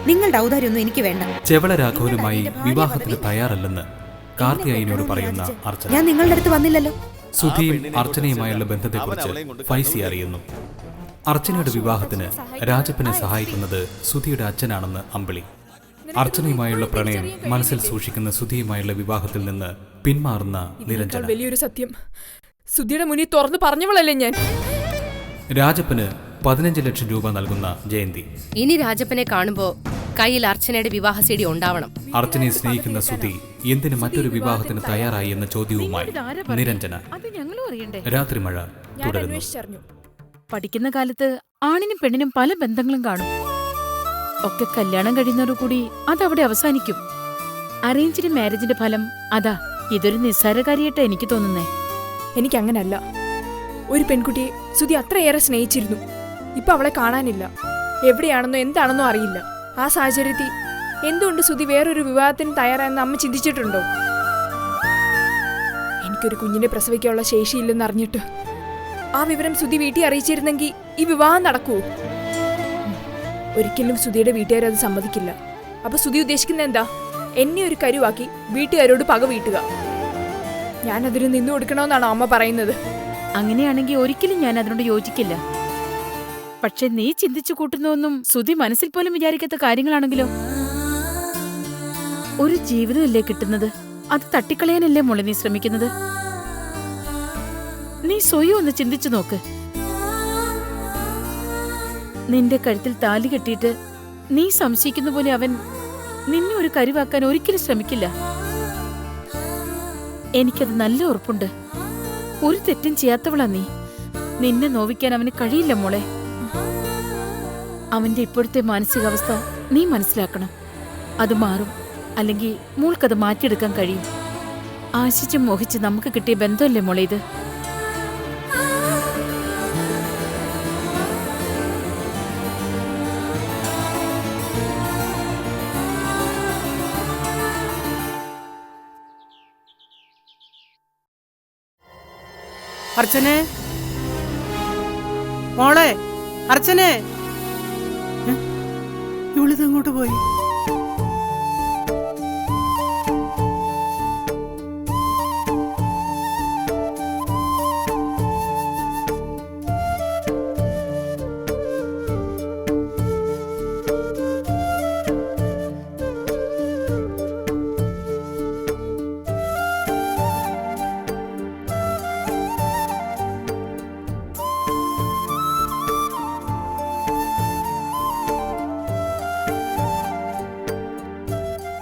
നിങ്ങളുടെ ഔദാര്യമൊന്നും എനിക്ക് വേണ്ട. ചെവള രാഘവനുമായി വിവാഹത്തിന് തയ്യാറല്ലെന്ന് കാർത്തിയായനോട് പറയുന്ന അർച്ചന. ഞാൻ നിങ്ങളുടെ അടുത്ത് വന്നില്ലല്ലോ. സുധിയും അർച്ചനയുമായുള്ള ബന്ധത്തെക്കുറിച്ച് ഫൈസി അറിയുന്നു. അർച്ചനയുടെ വിവാഹത്തിന് രാജപ്പനെ സഹായിക്കുന്നത് സുധിയുടെ അച്ഛനാണെന്ന് അമ്പിളി. അർച്ചനയുമായുള്ള പ്രണയം മനസ്സിൽ സൂക്ഷിക്കുന്ന സുധിയുമായുള്ള വിവാഹത്തിൽ നിന്ന് പിന്മാറുന്ന നിരഞ്ജന. വലിയൊരു സത്യം സുധിയുടെ മുന്നിൽ തുറന്നു പറഞ്ഞവളല്ലേ ഞാൻ. രാജപ്പന് 15 ലക്ഷം രൂപ നൽകുന്ന ജയന്തി. ഇനി രാജപ്പനെ കാണുമ്പോ കയ്യിൽ അർച്ചനയുടെ വിവാഹ സീഡി ഉണ്ടാവണം. അർച്ചനയെ സ്നേഹിക്കുന്ന സുധി എന്തിന് മറ്റൊരു വിവാഹത്തിന് തയ്യാറായി എന്ന ചോദ്യവുമായി നിരഞ്ജന. രാത്രി മഴ തുടരുന്നു. പഠിക്കുന്ന കാലത്ത് ആണിനും പെണ്ണിനും പല ബന്ധങ്ങളും കാണും. ഒക്കെ കല്യാണം കഴിയുന്നതോടുകൂടി അതവിടെ അവസാനിക്കും. അറേഞ്ച്ഡ് മാരേജിന്റെ ഫലം അതാ. ഇതൊരു നിസ്സാരകാരിയായിട്ട് എനിക്ക് തോന്നുന്നേ. എനിക്കങ്ങനല്ല. ഒരു പെൺകുട്ടിയെ സുധി അത്രയേറെ സ്നേഹിച്ചിരുന്നു. ഇപ്പൊ അവളെ കാണാനില്ല. എവിടെയാണെന്നോ എന്താണെന്നോ അറിയില്ല. ആ സാഹചര്യത്തിൽ എന്തുകൊണ്ട് സുധി വേറൊരു വിവാഹത്തിന് തയ്യാറായെന്ന് അമ്മ ചിന്തിച്ചിട്ടുണ്ടോ? എനിക്കൊരു കുഞ്ഞിനെ പ്രസവിക്കാനുള്ള ശേഷിയില്ലെന്ന് അറിഞ്ഞിട്ട് ആ വിവരം സുധി വീട്ടിൽ അറിയിച്ചിരുന്നെങ്കിൽ ഈ വിവാഹം നടക്കുവോ? ഒരിക്കലും സുധിയുടെ വീട്ടുകാരത് സമ്മതിക്കില്ല. അപ്പൊ സുധി ഉദ്ദേശിക്കുന്ന എന്താ? എന്നെ ഒരു കരുവാക്കി വീട്ടുകാരോട് പക വീട്ടുക. ഞാനതിന് നിന്നു കൊടുക്കണമെന്നാണോ അമ്മ പറയുന്നത്? അങ്ങനെയാണെങ്കിൽ ഒരിക്കലും ഞാൻ അതിനോട് യോജിക്കില്ല. പക്ഷെ നീ ചിന്തിച്ചു കൂട്ടുന്നൊന്നും സുധി മനസ്സിൽ പോലും വിചാരിക്കാത്ത കാര്യങ്ങളാണെങ്കിലോ? ഒരു ജീവിതമല്ലേ കിട്ടുന്നത്, അത് തട്ടിക്കളയാനല്ലേ മോളെ നീ ശ്രമിക്കുന്നത്? നീ സ്വയം ഒന്ന് ചിന്തിച്ചു നോക്ക്. നിന്റെ കഴുത്തിൽ താലി കെട്ടിയിട്ട് നീ സംശയിക്കുന്ന പോലെ അവൻ നിന്നെ ഒരു കരുവാക്കാൻ ഒരിക്കലും ശ്രമിക്കില്ല. എനിക്കത് നല്ല ഉറപ്പുണ്ട്. ഒരു തെറ്റും ചെയ്യാത്തവളാ നീ. നിന്നെ നോവിക്കാൻ അവന് കഴിയില്ല മോളെ. അവന്റെ ഇപ്പോഴത്തെ മാനസികാവസ്ഥ നീ മനസ്സിലാക്കണം. അത് മാറും. അല്ലെങ്കിൽ മോൾക്കത് മാറ്റിയെടുക്കാൻ കഴിയും. ആശിച്ചും മോഹിച്ച് നമുക്ക് കിട്ടിയ ബന്ധമല്ലേ മോളെ ഇത്? അർച്ചനെ, മോളെ അർച്ചനെ, ഇവളിത് അങ്ങോട്ട് പോയി.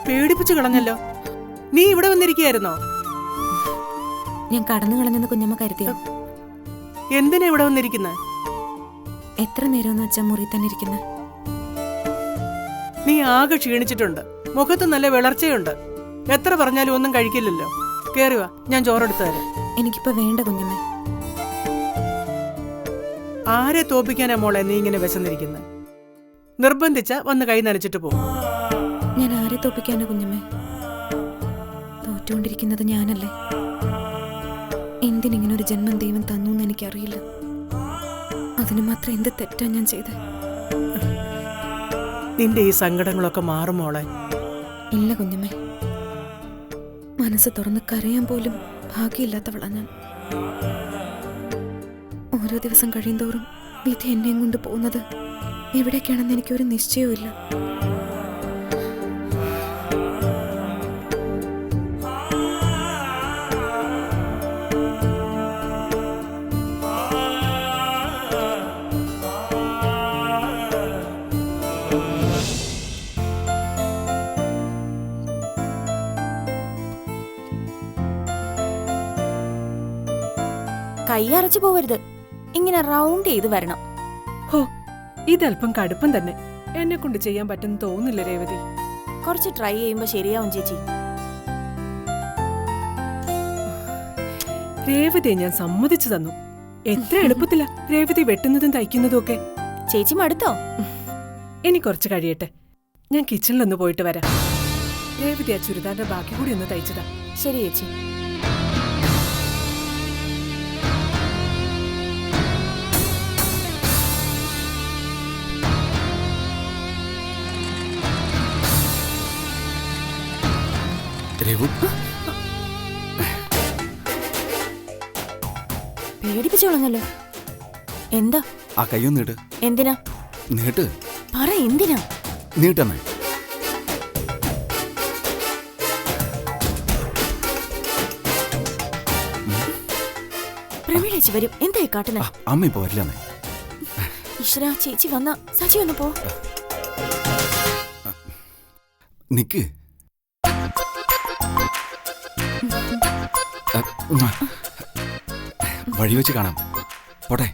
പേടിപ്പിച്ചു കളഞ്ഞല്ലോ. നീ ഇവിടെ വന്നിരിക്കുകയായിരുന്നോ? ഞാൻ കടന്നു കളഞ്ഞെന്ന് കുഞ്ഞമ്മ കരുതിയോ? എന്തിനാ ഇവിടെ വന്നിരിക്കുന്നത്? എത്ര നേരം വെച്ചാ മുറി തന്നെ ഇരിക്കുന്നത്? നീ ആകെ ക്ഷീണിച്ചിട്ടുണ്ട്. മുഖത്ത് നല്ല വിളർച്ചയുണ്ട്. എത്ര പറഞ്ഞാലും ഒന്നും കഴിക്കില്ലല്ലോ. കേറി വാ, ഞാൻ ചോറെടുത്തു തരാം. എനിക്കിപ്പോ വേണ്ട കുഞ്ഞമ്മ. ആരെ തോപ്പിക്കാനാ മോളെ നീ ഇങ്ങനെ വിശന്നിരിക്കുന്നത്? നിർബന്ധിച്ച വന്ന് കൈ നനച്ചിട്ട് പോകും. ഞാൻ ആരെ തോപ്പിക്കാനോ കുഞ്ഞമ്മേ? തോറ്റുകൊണ്ടിരിക്കുന്നത് ഞാനല്ലേ. എന്തിനിങ്ങനെ ഒരു ജന്മം ദൈവം തന്നു എന്ന് എനിക്കറിയില്ല. അതിന് മാത്രം എന്ത് തെറ്റാ ഞാൻ ചെയ്ത്? നിന്റെ ഈ സങ്കടങ്ങളൊക്കെ മാറും മോളെ. ഇല്ല കുഞ്ഞമ്മേ, മനസ്സ് തുറന്ന് കരയാൻ പോലും ഭാഗ്യമില്ലാത്തവളാ ഞാൻ. ഓരോ ദിവസം കഴിയുന്തോറും വിധി എന്നെയും കൊണ്ട് പോകുന്നത് എവിടേക്കാണെന്ന് എനിക്കൊരു നിശ്ചയവും ഇല്ല. കൈയറച്ചു പോവരുത്. ഇങ്ങനെ റൗണ്ട് ചെയ്ത് വരണം. ഹോ, ഇതല്പം കടുപ്പം തന്നെ. എന്നെ കൊണ്ട് ചെയ്യാൻ പറ്റുന്ന തോന്നില്ല രേവതി. കുറച്ച് ട്രൈ ചെയ്യുമ്പോ ശരിയാവും ചേച്ചി. രേവതിയെ ഞാൻ സമ്മതിച്ചു തന്നു. എത്ര എളുപ്പത്തില്ല രേവതി വെട്ടുന്നതും തയ്ക്കുന്നതും ഒക്കെ. ചേച്ചി മടുത്തോ? ഇനി കുറച്ച് കഴിയട്ടെ. ഞാൻ കിച്ചണിലൊന്ന് പോയിട്ട് വരാം. രേവതി ആ ചുരിദാറിന്റെ ബാക്കി കൂടി ഒന്ന് തയ്ച്ചതാ. ശരി ചേച്ചി. രഘു, പേടിപ്പിച്ചു കളഞ്ഞല്ലോ. എന്താ? ആ കയ്യൊന്ന് നീട്ട്. എന്തിനാ? നീട്ട്. പറ, എന്തിനാ? നീട്ടമ്മേ. പ്രമീളേച്ചി വരും. എന്തായി കാട്ടുന്നെ? അമ്മ ഇപ്പൊ വരില്ലമ്മേ. ഈശ്വരാ, ചേച്ചി വന്ന. സച്ചി ഒന്ന് പോ. നിക്ക്. വഴി വെച്ച് കാണാം. പോട്ടെ.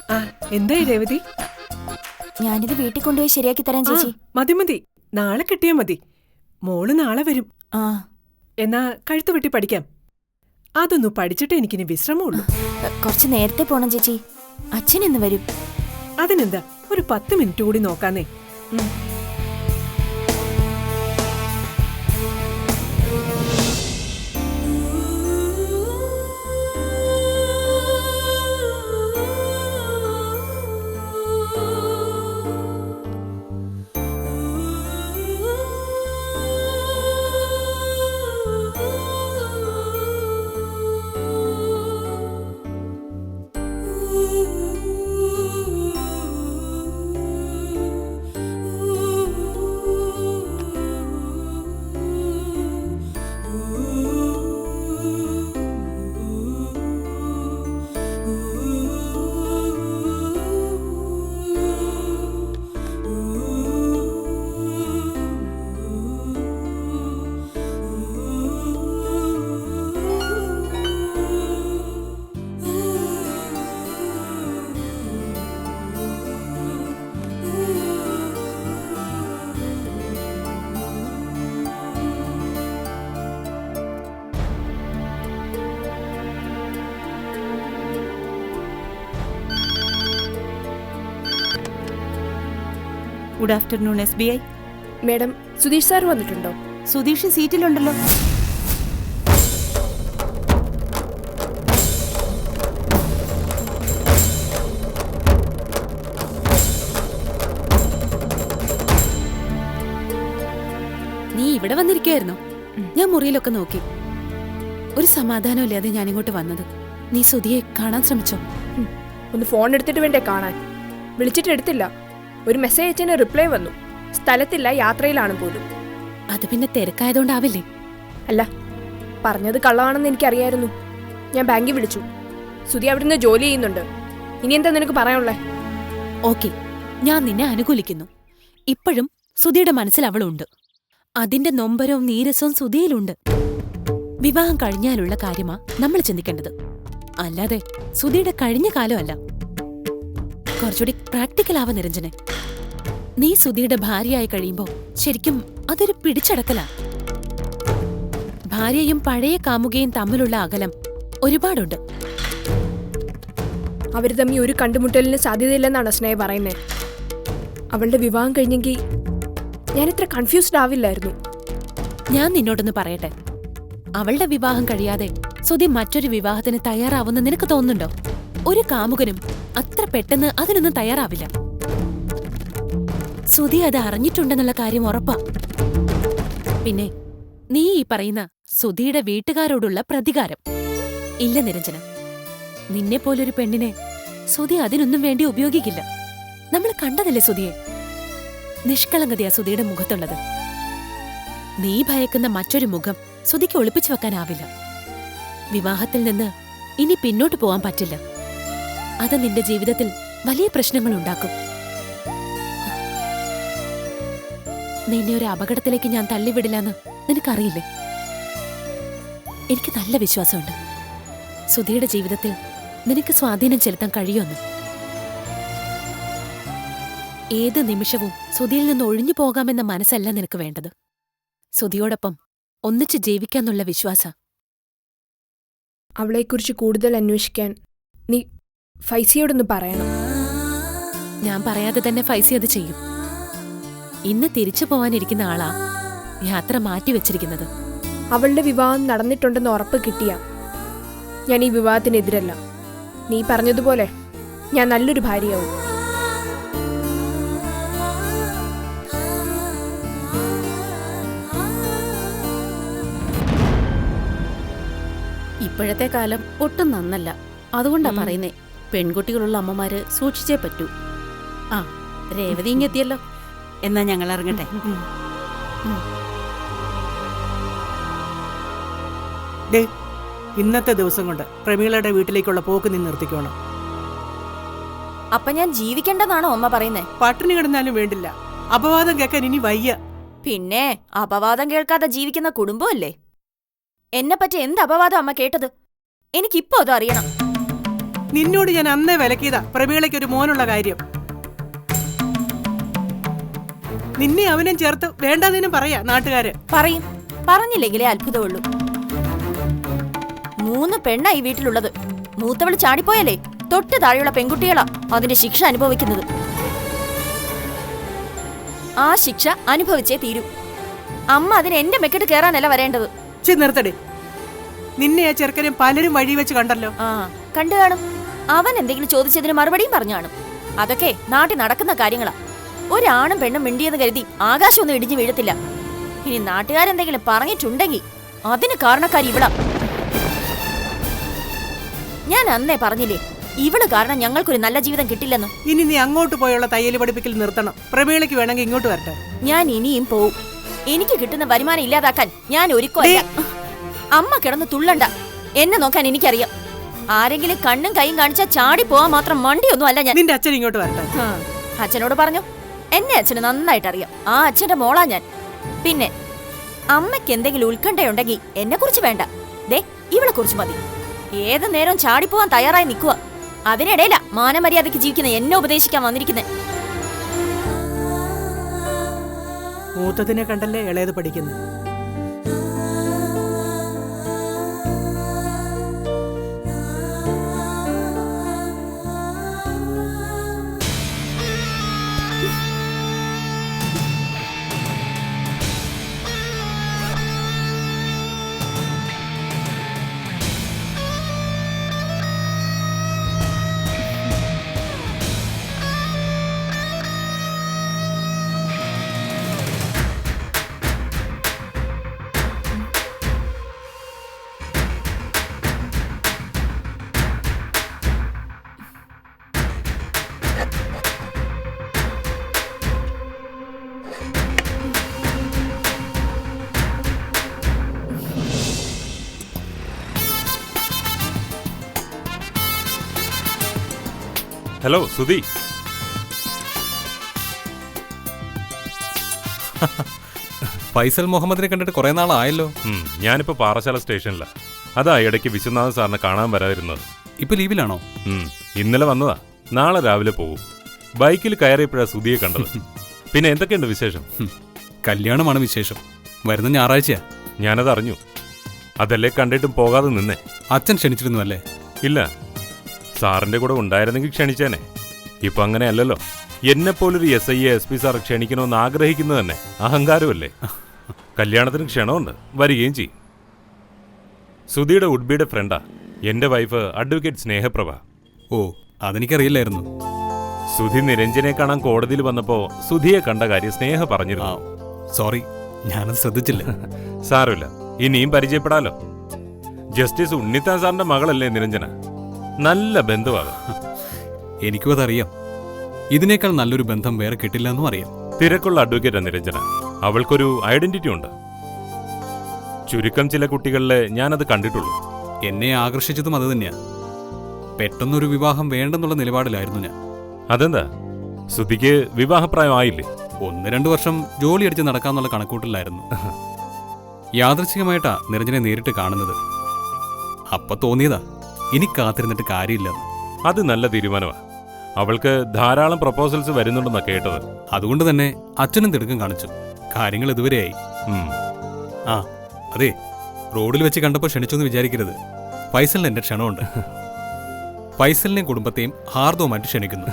ആ, എന്തായി രേവതി? ഞാനിത് വീട്ടിൽ കൊണ്ടുപോയി ശരിയാക്കി തരാം ചേച്ചി. മതി മതി, നാളെ കിട്ടിയാ മതി. മോള് നാളെ വരും. ആ, എന്നാ കഴുത്ത് വെട്ടി പഠിക്കാം. അതൊന്നു പഠിച്ചിട്ട് എനിക്കിനി വിശ്രമമുള്ളൂ. കുറച്ച് നേരത്തെ പോണം ചേച്ചി. അച്ഛൻ ഇന്ന് വരും. അതിനെന്താ, ഒരു 10 മിനിറ്റ് കൂടി നോക്കാന്നേ. Good afternoon SBI. Madam, Sudheesh sir വന്നിട്ടുണ്ടോ? സുധീഷ് സീറ്റിലുണ്ടല്ലോ. നീ ഇവിടെ വന്നിരിക്കുവായിരുന്നോ? ഞാൻ മുറിയിലൊക്കെ നോക്കി. ഒരു സമാധാനമില്ലാതെ ഞാനിങ്ങോട്ട് വന്നത്. നീ സുധിയെ കാണാൻ ശ്രമിച്ചോ? ഒന്ന് ഫോൺ എടുത്തിട്ട് വേണ്ടേ കാണാൻ? വിളിച്ചിട്ട് എടുത്തില്ല. ഒരു മെസ്സേജ് അയച്ചതിന് റിപ്ലൈ വന്നു. സ്ഥലത്തില്ല, യാത്രയിലാണ് പോലും. അത് പിന്നെ തിരക്കായതുകൊണ്ടാവില്ലേ? അല്ല, പറഞ്ഞത് കള്ളമാണെന്ന് എനിക്കറിയായിരുന്നു. ഞാൻ ബാങ്കിൽ വിളിച്ചു. സുധി അവിടുന്ന് ജോലി ചെയ്യുന്നുണ്ട്. ഇനി എന്താ നിനക്ക് പറയാനുള്ളേ? ഓക്കെ, ഞാൻ നിന്നെ അനുകൂലിക്കുന്നു. ഇപ്പോഴും സുധിയുടെ മനസ്സിൽ അവളുണ്ട്. അതിന്റെ നൊമ്പരവും നീരസവും സുധിയിലുണ്ട്. വിവാഹം കഴിഞ്ഞാലുള്ള കാര്യമാ നമ്മൾ ചിന്തിക്കേണ്ടത്, അല്ലാതെ സുധിയുടെ കഴിഞ്ഞ കാലമല്ല. കുറച്ചുകൂടി പ്രാക്ടിക്കൽ ആവാ നിരഞ്ജനെ. നീ സുധിയുടെ ഭാര്യയായി കഴിയുമ്പോ ശരിക്കും അതൊരു പിടിച്ചടക്കലാ. ഭാര്യയും പഴയ കാമുകയും തമ്മിലുള്ള അകലം ഒരുപാടുണ്ട്. അവര് തമ്മിൽ ഒരു കണ്ടുമുട്ടലിന് സാധ്യതയില്ലെന്നാണ് സ്നേഹ പറയുന്നത്. അവളുടെ വിവാഹം കഴിഞ്ഞെങ്കിൽ ഞാനിത്ര കൺഫ്യൂസ്ഡ് ആവില്ലായിരുന്നു. ഞാൻ നിന്നോടൊന്ന് പറയട്ടെ, അവളുടെ വിവാഹം കഴിയാതെ സുധി മറ്റൊരു വിവാഹത്തിന് തയ്യാറാവുന്ന നിനക്ക് തോന്നുന്നുണ്ടോ? ഒരു കാമുകനും അത്ര പെട്ടെന്ന് അതിനൊന്നും തയ്യാറാവില്ല. സുധി അത് അറിഞ്ഞിട്ടുണ്ടെന്നുള്ള കാര്യം ഉറപ്പാ. പിന്നെ നീ ഈ പറയുന്ന സുധിയുടെ വീട്ടുകാരോടുള്ള പ്രതികാരം ഇല്ല നിരഞ്ജന. നിന്നെപ്പോലൊരു പെണ്ണിനെ സുധി അതിനൊന്നും വേണ്ടി ഉപയോഗിക്കില്ല. നമ്മൾ കണ്ടതല്ലേ സുധിയെ? നിഷ്കളങ്കതയാ സുധിയുടെ മുഖത്തുള്ളത്. നീ ഭയക്കുന്ന മറ്റൊരു മുഖം സുധിക്ക് ഒളിപ്പിച്ചു വെക്കാനാവില്ല. വിവാഹത്തിൽ നിന്ന് ഇനി പിന്നോട്ട് പോവാൻ പറ്റില്ല. അത് നിന്റെ ജീവിതത്തിൽ വലിയ പ്രശ്നങ്ങൾ ഉണ്ടാക്കും. നിന്നെ ഒരു അപകടത്തിലേക്ക് ഞാൻ തള്ളിവിടില്ലെന്ന് നിനക്കറിയില്ലേ? എനിക്ക് നല്ല വിശ്വാസമുണ്ട് സുധിയുടെ ജീവിതത്തിൽ നിനക്ക് സ്വാധീനം ചെലുത്താൻ കഴിയുമെന്ന്. ഏത് നിമിഷവും സുധിയിൽ നിന്ന് ഒഴിഞ്ഞു പോകാമെന്ന മനസ്സല്ല നിനക്ക് വേണ്ടത്. സുധിയോടൊപ്പം ഒന്നിച്ച് ജീവിക്കാന്നുള്ള വിശ്വാസ. അവളെക്കുറിച്ച് കൂടുതൽ അന്വേഷിക്കാൻ നീ ഫൈസിയോടൊന്ന് പറയണം. ഞാൻ പറയാതെ തന്നെ ഫൈസി അത് ചെയ്യും. ഇന്ന് തിരിച്ചു പോവാനിരിക്കുന്ന ആളാ യാത്ര മാറ്റി വെച്ചിരിക്കുന്നത്. അവളുടെ വിവാഹം നടന്നിട്ടുണ്ടെന്ന് ഉറപ്പ് കിട്ടിയ ഞാൻ ഈ വിവാഹത്തിനെതിരല്ല. നീ പറഞ്ഞതുപോലെ ഞാൻ നല്ലൊരു ഭാര്യയാവും. ഇപ്പോഴത്തെ കാലം ഒട്ടും നന്നല്ല. അതുകൊണ്ടാ പറയുന്നേ, പെൺകുട്ടികളുള്ള അമ്മമാര് സൂക്ഷിച്ചേ പറ്റൂ. ആ, രേവതി ഇങ്ങെത്തിയല്ലോ. എന്നാ ഞങ്ങൾ ഇറങ്ങട്ടെ. ഡേ, ഇന്നത്തെ ദിവസം കൊണ്ട് പ്രമീളയുടെ വീട്ടിലേക്കുള്ള പോക്ക് നീ നിർത്തിക്കോണം. അപ്പൊ ഞാൻ ജീവിക്കേണ്ടതാണോ അമ്മ പറയുന്നേ? പട്ടിണി കിടന്നാലും വേണ്ടില്ല, അപവാദം കേൾക്കാൻ ഇനി വയ്യ. പിന്നെ അപവാദം കേൾക്കാതെ ജീവിക്കുന്ന കുടുംബമല്ലേ? എന്നെ പറ്റി എന്ത് അപവാദം അമ്മ കേട്ടത്? എനിക്കിപ്പോ അത് അറിയണം. നിന്നോട് ഞാൻ അന്നേ വിലക്കിയതാ പ്രമീളയ്ക്ക് ഒരു മോനുള്ള കാര്യം. നിന്നെ അവനും ചേർത്ത് വേണ്ടാതിനും പറയാ നാട്ടുകാര്. പറയും, പറഞ്ഞില്ലെങ്കിലേ അത്ഭുതമുള്ളൂ. 3 പെണ്ണാ ഈ വീട്ടിലുള്ളത്. മൂത്തവള് ചാടിപ്പോയല്ലേ തൊട്ട് താഴെയുള്ള പെൺകുട്ടികളാ അതിന്റെ ശിക്ഷ അനുഭവിക്കുന്നത്. ആ ശിക്ഷ അനുഭവിച്ചേ തീരൂ. അമ്മ അതിന് എന്റെ മെക്കിട്ട് കയറാനല്ല വരേണ്ടത്. നിർത്തടേ, നിന്നെ ആ ചെറുക്കനെ പലരും വഴി വെച്ച് കണ്ടല്ലോ. ആ, കണ്ടു കാണും. അവൻ എന്തെങ്കിലും ചോദിച്ചതിന് മറുപടിയും പറഞ്ഞു കാണും. അതൊക്കെ നാട്ടിൽ നടക്കുന്ന കാര്യങ്ങളാ. ഒരാണും പെണ്ണും മിണ്ടിയെന്ന് കരുതി ആകാശമൊന്നും ഇടിഞ്ഞു വീഴത്തില്ല. ഇനി നാട്ടുകാരെന്തെങ്കിലും പറഞ്ഞിട്ടുണ്ടെങ്കിൽ അതിന് കാരണക്കാരി ഇവളാ. ഞാൻ അന്നേ പറഞ്ഞില്ലേ, ഇവള് കാരണം ഞങ്ങൾക്കൊരു നല്ല ജീവിതം കിട്ടില്ലെന്ന്. ഇനി നീ അങ്ങോട്ട് പോയുള്ള തയ്യൽ പഠിപ്പിക്കൽ നിർത്തണം. പ്രമീളയ്ക്ക് വേണമെങ്കിൽ ഇങ്ങോട്ട് വരട്ടെ. ഞാൻ ഇനിയും പോവും. എനിക്ക് കിട്ടുന്ന വരുമാനം ഇല്ലാതാക്കാൻ ഞാൻ ഒരുക്കമല്ല. അമ്മ കിടന്ന് തുള്ളണ്ട. എന്നെ നോക്കാൻ എനിക്കറിയാം. ആരെങ്കിലും കണ്ണും കൈയും കാണിച്ചാൽ ചാടി പോവാൻ മാത്രം മണ്ടിയൊന്നും അല്ല ഞാൻ. നിന്റെ അച്ഛൻ ഇങ്ങോട്ട് വരട്ടെ. അച്ഛനോട് പറഞ്ഞു. എന്നെ അച്ഛന് നന്നായിട്ട് അറിയാം. ആ അച്ഛന്റെ മോളാ ഞാൻ. പിന്നെ അമ്മയ്ക്ക് എന്തെങ്കിലും ഉത്കണ്ഠയുണ്ടെങ്കിൽ എന്നെ കുറിച്ച് വേണ്ട. ദേ, ഇവളെ കുറിച്ച് മതി. ഏത് നേരം ചാടിപ്പോവാൻ തയ്യാറായി നിൽക്കുക. അതിനിടയില മാനമര്യാദയ്ക്ക് ജീവിക്കുന്ന എന്നെ ഉപദേശിക്കാൻ വന്നിരിക്കുന്നേ. മൂത്തതിനെ കണ്ടല്ലേ ഇളയത് പഠിക്കുന്നു. ഹലോ സുധി. ഫൈസൽ മുഹമ്മദിനെ കണ്ടിട്ട് കുറെ നാളായല്ലോ. ഞാനിപ്പോ പാറശാല സ്റ്റേഷനിലാ. അതാ ഇടയ്ക്ക് വിശ്വനാഥ് സാറിനെ കാണാൻ വരാതിരുന്നത്. ഇപ്പൊ ലീവിലാണോ? ഇന്നലെ വന്നതാ. നാളെ രാവിലെ പോകും. ബൈക്കിൽ കയറിയപ്പോഴാ സുധിയെ കണ്ടത്. പിന്നെ എന്തൊക്കെയുണ്ട് വിശേഷം? കല്യാണമാണ് വിശേഷം. വരുന്ന ഞായറാഴ്ചയാ. ഞാനത് അറിഞ്ഞു. അതല്ലേ കണ്ടിട്ടും പോകാതെ നിന്നേ. അച്ഛൻ ക്ഷണിച്ചിരുന്നു അല്ലേ? ഇല്ല, സാറിന്റെ കൂടെ ഉണ്ടായിരുന്നെങ്കിൽ ക്ഷണിച്ചേനെ. ഇപ്പൊ അങ്ങനെയല്ലല്ലോ. എന്നെപ്പോലൊരു SI SP സാർ ക്ഷണിക്കണമെന്ന് ആഗ്രഹിക്കുന്നത് തന്നെ അഹങ്കാരമല്ലേ? കല്യാണത്തിന് ക്ഷണമുണ്ട്, വരികയും ചെയ്യും. സുധിയുടെ ഉഡ്ബിയുടെ ഫ്രണ്ടാ എന്റെ വൈഫ് അഡ്വക്കേറ്റ് സ്നേഹപ്രഭ. ഓ, അതെനിക്കറിയില്ലായിരുന്നു. സുധി നിരഞ്ജനെ കാണാൻ കോടതിയിൽ വന്നപ്പോ സുധിയെ കണ്ട കാര്യം സ്നേഹ പറഞ്ഞിരുന്നു. സോറി, ഞാനത് ശ്രദ്ധിച്ചില്ല. സാരമില്ല, ഇനിയും പരിചയപ്പെടാലോ. ജസ്റ്റിസ് ഉണ്ണിത്താൻ സാറിന്റെ മകളല്ലേ നിരഞ്ജന? നല്ല ബന്ധുവാണ്. എനിക്കും അതറിയാം. ഇതിനേക്കാൾ നല്ലൊരു ബന്ധം വേറെ കിട്ടില്ല എന്നും അറിയാം. തിരക്കുള്ള അഡ്വക്കേറ്റാ നിരഞ്ജന. അവൾക്കൊരു ഐഡന്റിറ്റി ഉണ്ട്. ചുരുക്കം ചില കുട്ടികളിലെ ഞാനത് കണ്ടിട്ടുള്ളൂ. എന്നെ ആകർഷിച്ചതും അത് തന്നെയാ. പെട്ടെന്നൊരു വിവാഹം വേണ്ടെന്നുള്ള നിലപാടിലായിരുന്നു ഞാൻ. അതെന്താ? സുധിക്ക് വിവാഹപ്രായം ആയില്ലേ? 1-2 വർഷം ജോലി അടിച്ച് നടക്കാന്നുള്ള കണക്കൂട്ടിലായിരുന്നു. യാദൃച്ഛികമായിട്ടാ നിരഞ്ജനെ നേരിട്ട് കാണുന്നത്. അപ്പൊ തോന്നിയതാ ഇനി കാത്തിരുന്നിട്ട് കാര്യമില്ലെന്ന്. അത് നല്ല തീരുമാനമാ. അവൾക്ക് ധാരാളം പ്രപ്പോസൽസ് വരുന്നുണ്ടെന്നാ കേട്ടത്. അതുകൊണ്ട് തന്നെ അച്ഛനും തിടുക്കം കാണിച്ചു. കാര്യങ്ങൾ ഇതുവരെയായി. ആ അതെ, റോഡിൽ വെച്ച് കണ്ടപ്പോൾ ക്ഷണിച്ചൊന്ന് വിചാരിക്കരുത്. ഫൈസലിന് എന്റെ ക്ഷണമുണ്ട്. ഫൈസലിനെയും കുടുംബത്തെയും ഹാർദവുമായിട്ട് ക്ഷണിക്കുന്നു.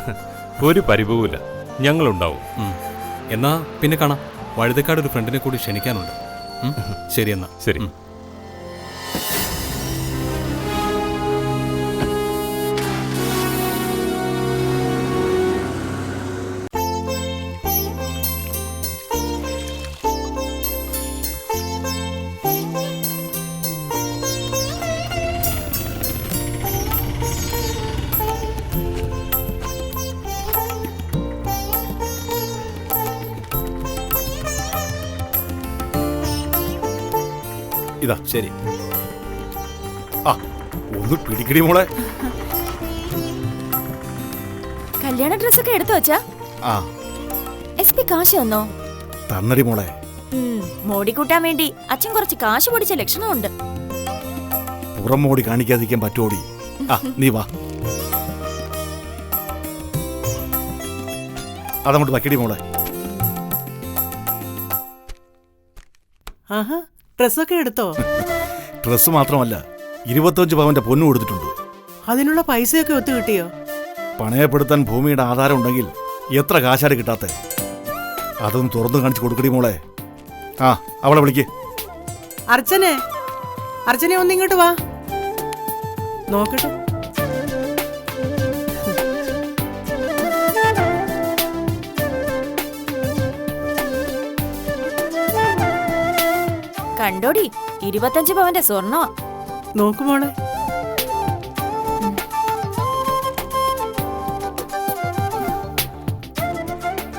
ഒരു പരിഭവമില്ല, ഞങ്ങളുണ്ടാവും. എന്നാ പിന്നെ കാണാം. വഴുതക്കാട് ഒരു ഫ്രണ്ടിനെ കൂടി ക്ഷണിക്കാനുണ്ട്. ശരി എന്നാ. ശരി. ഇതാ ശരി. ആ ഒന്ന് പിടിക്കടി മോളെ. കല്യാണ ഡ്രസ്സൊക്കെ എടുത്തു വച്ചാ? ആ SP കാശ് തന്നോ? തന്നടി മോളെ. മോടി കൂട്ടാൻ വേണ്ടി അച്ഛൻ കുറച്ച് കാശ് പൊടിച്ച ലക്ഷണമുണ്ട്. പുറം മോടി കാണിക്കാതിരിക്കാൻ പറ്റുമോടി? ആ നീ വാ. അതങ്ങോട്ട് വയ്ക്കടി മോളെ. ആഹാ, ഡ്രസ്സൊക്കെ എടുത്തോ? ഡ്രസ്സ് മാത്രമല്ല 25 പവന്റെ പൊന്നു കൊടുത്തിട്ടുണ്ട്. അതിനുള്ള പൈസയൊക്കെ ഒത്തു കിട്ടിയോ? പണയപ്പെടുത്താൻ ഭൂമിയുടെ ആധാരം ഉണ്ടെങ്കിൽ എത്ര കാശാട് കിട്ടാത്ത? അതൊന്ന് തുറന്നു കാണിച്ചു കൊടുക്കടി മോളെ. ആ അവളെ വിളിക്ക്. അർച്ചനെ, അർച്ചനെ ഒന്നിങ്ങോട്ട് വാ. നോക്കട്ടെ. കണ്ടോടി, 25 പവന്റെ സ്വർണ്ണ. നോക്കുമോളെ.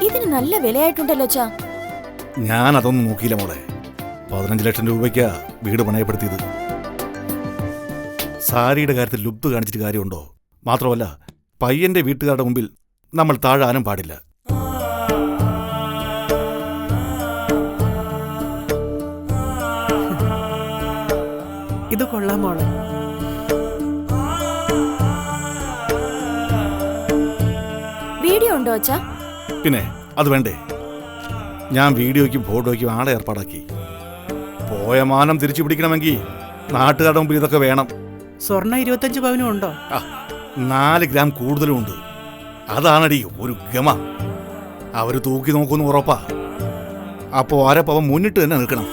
ഇതിന് നല്ല വിലയായിട്ടുണ്ടല്ലോ അച്ഛാ. ഞാൻ അതൊന്നും നോക്കിയില്ല മോളെ. 15 ലക്ഷം രൂപയ്ക്കാ വീട് പണയപ്പെടുത്തിയത്. സാരിയുടെ കാര്യത്തിൽ ലുബ്ധ കാണിച്ചിട്ട് കാര്യമുണ്ടോ? മാത്രമല്ല പയ്യന്റെ വീട്ടുകാരുടെ മുമ്പിൽ നമ്മൾ താഴാനും പാടില്ല. ഇത് കൊള്ളാം മോളെ. വീഡിയോ ഉണ്ടോ അച്ഛാ? പിന്നെ അത് വേണ്ടേ? ഞാൻ വീഡിയോയ്ക്കും ഫോട്ടോയ്ക്കും ആളെ ഏർപ്പാടാക്കി. പോയ മാനം തിരിച്ചു പിടിക്കണമെങ്കിൽ നാട്ടുകാരുടെ മുമ്പിൽ ഇതൊക്കെ വേണം. സ്വർണ്ണ 25 പവനും ഉണ്ടോ? 4 ഗ്രാം കൂടുതലും ഉണ്ട്. അതാണടി ഒരു ഗമ. അവര് തൂക്കി നോക്കുന്നു ഉറപ്പാ. അപ്പോ അരപ്പവൻ മുന്നിട്ട് തന്നെ നിൽക്കണം.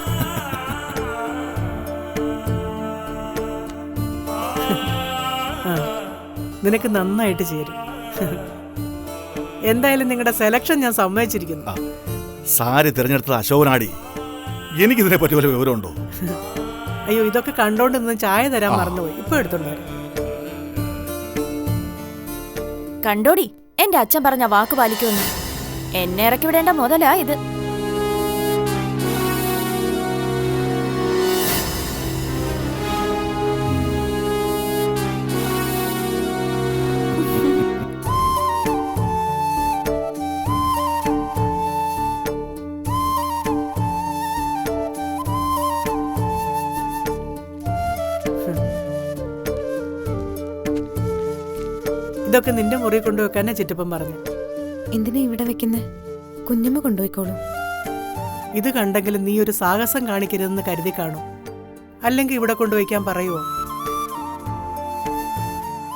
നിനക്ക് നന്നായിട്ട് ചേരും. എന്തായാലും നിങ്ങളുടെ സെലക്ഷൻ ഞാൻ സമ്മതിച്ചിരിക്കുന്നു. സാരി തിരഞ്ഞെടുത്തത് അശോകനാടി. എനിക്കിതിനെ പറ്റി വല്ല വിവരമുണ്ടോ? അയ്യോ, ഇതൊക്കെ കണ്ടോണ്ട് നിന്ന് ചായ തരാൻ മറന്നുപോയി. ഇപ്പൊ എടുത്തോണ്ട് വരാം. കണ്ടോടി, എന്റെ അച്ഛൻ പറഞ്ഞ വാക്ക് പാലിക്കുമെന്ന്. എന്നെ ഇറക്കി വിടേണ്ട മുതലാ ഇത്. ഇതൊക്കെ നിന്റെ മുറി കൊണ്ടുവെക്കാനാ ചിറ്റപ്പൻ പറഞ്ഞു. എന്തിനാ ഇവിടെ വെക്കുന്നേ? കുഞ്ഞമ്മ കൊണ്ടുപോയിക്കോളൂ. ഇത് കണ്ടെങ്കിലും നീ ഒരു സാഹസം കാണിക്കരുതെന്ന് കരുതി കാണും. അല്ലെങ്കിൽ ഇവിടെ കൊണ്ടുവയ്ക്കാൻ പറയുമോ?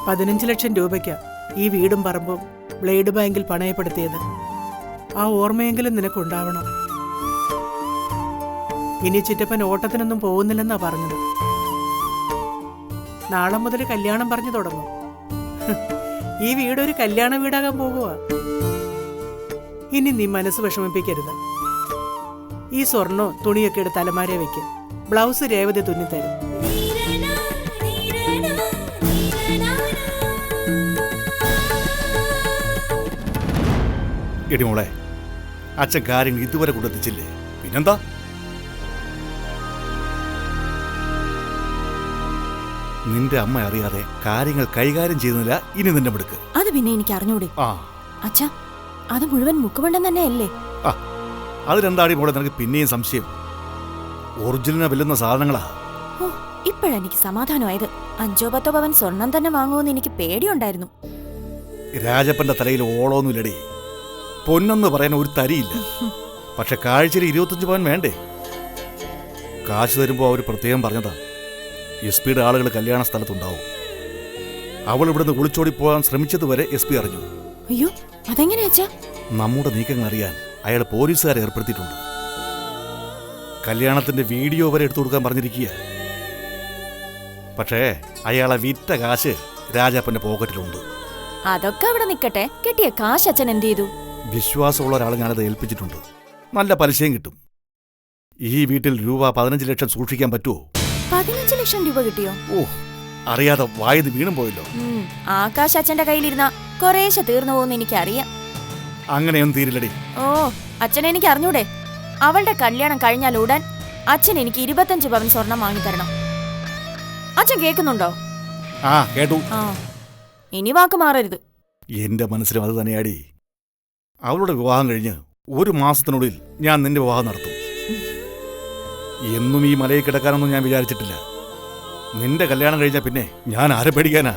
15 ലക്ഷം രൂപയ്ക്കാ ഈ വീടും പറമ്പും ബ്ലേഡ് ബാങ്കിൽ പണയപ്പെടുത്തിയത്. ആ ഓർമ്മയെങ്കിലും നിനക്കുണ്ടാവണം. ഇനി ചിറ്റപ്പൻ ഓട്ടത്തിനൊന്നും പോകുന്നില്ലെന്നാ പറഞ്ഞത്. നാളെ മുതൽ കല്യാണം പറഞ്ഞു തുടങ്ങും. ഈ വീടൊരു കല്യാണ വീടാകാൻ പോകുക. ഇനി നീ മനസ്സ് വിഷമിപ്പിക്കരുത്. ഈ സ്വർണ്ണോ തുണിയൊക്കെ എടുത്ത് അലമാരയെ വെക്ക്. ബ്ലൗസ് രേവതി തുന്നിത്തരും. എടി മോളെ, അച്ഛൻ കാര്യങ്ങൾ ഇതുവരെ കൊണ്ടെത്തിച്ചില്ലേ? പിന്നെന്താ? നിന്റെ അമ്മ അറിയാതെ കാര്യങ്ങൾ കൈകാര്യം ചെയ്യുന്നില്ല. ഇനി നിന്റെ മിടുക്ക്. അത് പിന്നെ എനിക്ക് അറിഞ്ഞൂടെ? അച്ഛാ, അത് മുഴുവൻ മുക്കുവണ്ടം തന്നെയല്ലേ? അതിലെന്താടി മോളെ നിനക്ക് പിന്നെയും സംശയം? ഒറിജിനലിനെ വെല്ലുന്ന സാധനങ്ങളാ. ഓ, ഇപ്പോഴെനിക്ക് സമാധാനമായത്. 5-10 പവൻ സ്വർണം തന്നെ വാങ്ങുമെന്ന് എനിക്ക് പേടിയുണ്ടായിരുന്നു. രാജപ്പന്റെ തലയിൽ ഓളൊന്നുമില്ലടി. പൊന്നെന്ന് പറയാൻ ഒരു തരിയില്ല. പക്ഷെ കാഴ്ചയിൽ 25 പവൻ വേണ്ടേ? കാശ് തരുമ്പോ അവർ പ്രത്യേകം പറഞ്ഞതാ, SP ആളുകൾ കല്യാണ സ്ഥലത്തുണ്ടാവും. അവൾ ഇവിടുന്ന് ഒളിച്ചോടി പോകാൻ ശ്രമിച്ചതുവരെ SP അറിഞ്ഞു. അയ്യോ, അതെങ്ങനെയാ? നമ്മുടെ നീക്കങ്ങൾ അറിയാൻ അയാൾ പോലീസുകാരെ ഏർപ്പെടുത്തിയിട്ടുണ്ട്. കല്യാണത്തിന്റെ വീഡിയോ വരെ എടുത്തു കൊടുക്കാൻ പറഞ്ഞിരിക്കുക. പക്ഷേ അയാളെ വിറ്റ കാശ് രാജപ്പന്റെ പോക്കറ്റിലുണ്ട്. അതൊക്കെ അവിടെ നിൽക്കട്ടെ, കിട്ടിയ കാശ് അച്ഛൻ എന്ത് ചെയ്തു? വിശ്വാസമുള്ള ഒരാളെ ഞാനത് ഏൽപ്പിച്ചിട്ടുണ്ട്. നല്ല പലിശയും കിട്ടും. ഈ വീട്ടിൽ രൂപ 15 ലക്ഷം സൂക്ഷിക്കാൻ പറ്റുമോ? 15 ലക്ഷം രൂപ കിട്ടിയോ? ഓ, അറിയാതെ വായത് വീണും പോയല്ലോ. ആ കാശ് അച്ഛന്റെ കയ്യിലിരുന്ന കുറേശ്ശെ തീർന്നു പോകുന്ന എനിക്കറിയാം. അങ്ങനെയൊന്നും തീരില്ലടി. ഓ, അച്ഛനെ എനിക്ക് അറിഞ്ഞൂടെ? അവളുടെ കല്യാണം കഴിഞ്ഞാൽ ഉടൻ അച്ഛൻ എനിക്ക് 25 പവൻ സ്വർണം വാങ്ങിത്തരണം. അച്ഛൻ കേൾക്കുന്നുണ്ടോ? ആ, കേട്ടു. ആ, ഇനി വാക്ക് മാറരുത്. എന്റെ മനസ്സിലും അത് തന്നെയാടി. അവളുടെ വിവാഹം കഴിഞ്ഞ് 1 മാസത്തിനുള്ളിൽ ഞാൻ നിന്റെ വിവാഹം നടത്തും. എന്നും ഈ മലയിൽ കിടക്കാനൊന്നും ഞാൻ വിചാരിച്ചിട്ടില്ല. നിന്റെ കല്യാണം കഴിഞ്ഞാൽ പിന്നെ ഞാൻ ആരെ പഠിക്കാനാ?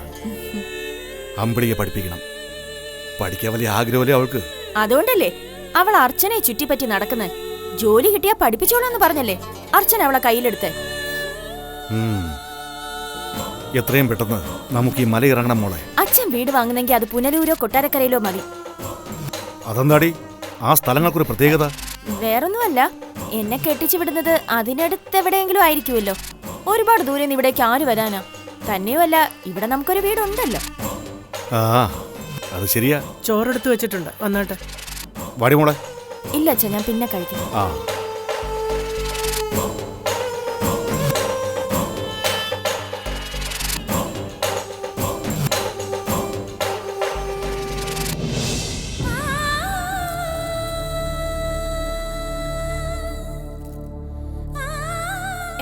അമ്പിളിയെ പഠിപ്പിക്കണം. പഠിക്കാൻ വലിയ ആഗ്രഹമല്ലേ അവൾക്ക്? അതുകൊണ്ടല്ലേ അവൾ അർച്ചനെ ചുറ്റിപ്പറ്റി നടക്കുന്നത്. ജോലി കിട്ടിയാ പഠിപ്പിച്ചോളാന്ന് പറഞ്ഞല്ലേ അർച്ചന അവളെ കയ്യിലെടുത്തേ. എത്രയും പെട്ടെന്ന് നമുക്ക് ഈ മല ഇറങ്ങണം മോളെ. അച്ഛൻ വീട് വാങ്ങുന്നെങ്കിൽ അത് പുനലൂരോ കൊട്ടാരക്കരയിലോ മതി. അതെന്താടി ആ സ്ഥലങ്ങൾക്കൊരു പ്രത്യേകത? വേറൊന്നുമല്ല, എന്നെ കെട്ടിച്ചു വിടുന്നത് അതിനടുത്ത് എവിടെയെങ്കിലും ആയിരിക്കുമല്ലോ. ഒരുപാട് ദൂരെ നിന്ന് ഇവിടേക്ക് ആര് വരാനാ? തന്നെയുമല്ല, ഇവിടെ നമുക്കൊരു വീടുണ്ടല്ലോ. ആ, അത് ശരിയാ. ചോറെടുത്ത് വെച്ചിട്ടുണ്ട്, വന്നോട്ടെ. വാടി മോളെ. ഇല്ല അച്ഛൻ, ഞാൻ പിന്നെ കഴിക്കാം. ആ,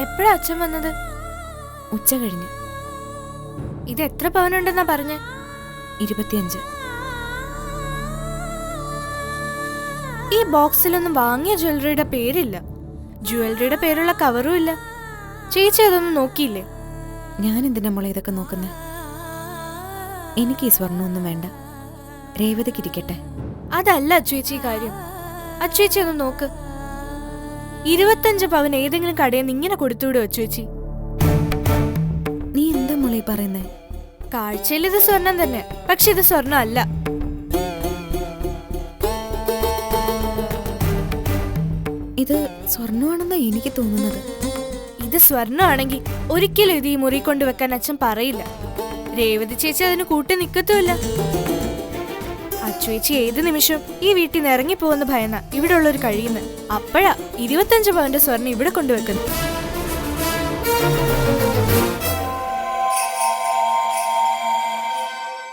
എപ്പോഴാ അച്ഛൻ വന്നത്? ഉച്ച കഴിഞ്ഞ്. ഇത് എത്ര പവനുണ്ടെന്നാ പറഞ്ഞേ? 25. ഈ ബോക്സിലൊന്നും വാങ്ങിയ ജ്വല്ലറിയുടെ പേരില്ല. ജ്വല്ലറിയുടെ പേരുള്ള കവറും ഇല്ല. ചേച്ചി അതൊന്നും നോക്കിയില്ലേ? ഞാൻ എന്തിനാ മോളെ ഇതൊക്കെ നോക്കുന്നേ? എനിക്ക് ഈ സ്വർണ്ണമൊന്നും വേണ്ട. രേവതിക്കിരിക്കട്ടെ. അതല്ല അച്ചുവേച്ചി കാര്യം. അച്ചുവേച്ചി ഒന്ന് നോക്ക്. 25 പവൻ ഏതെങ്കിലും കടയിൽ നിന്ന് ഇങ്ങനെ കൊടുത്തുവിടും അച്ചുവേച്ചി? നീ എന്താ മോളെ പറയുന്നേ? കാഴ്ചയിൽ ഇത് സ്വർണം തന്നെ, പക്ഷെ ഇത് സ്വർണം അല്ല. ഇത് സ്വർണ്ണമാണെന്നാ എനിക്ക് തോന്നുന്നത്. ഇത് സ്വർണ്ണമാണെങ്കിൽ ഒരിക്കലും ഇത് ഈ മുറി കൊണ്ടുവെക്കാൻ അച്ഛൻ പറയില്ല. രേവതി ചേച്ചി അതിന് കൂട്ടി നിൽക്കത്തുമില്ല. അച്ചുവേച്ചി ഏത് നിമിഷം ഈ വീട്ടിൽ നിന്ന് ഇറങ്ങിപ്പോകുന്ന ഭയന്ന ഇവിടെ ഉള്ളൊരു കഴിയുന്നത്. അപ്പോഴാ 25 പവന്റെ സ്വർണ്ണം ഇവിടെ കൊണ്ടുവെക്കുന്നത്.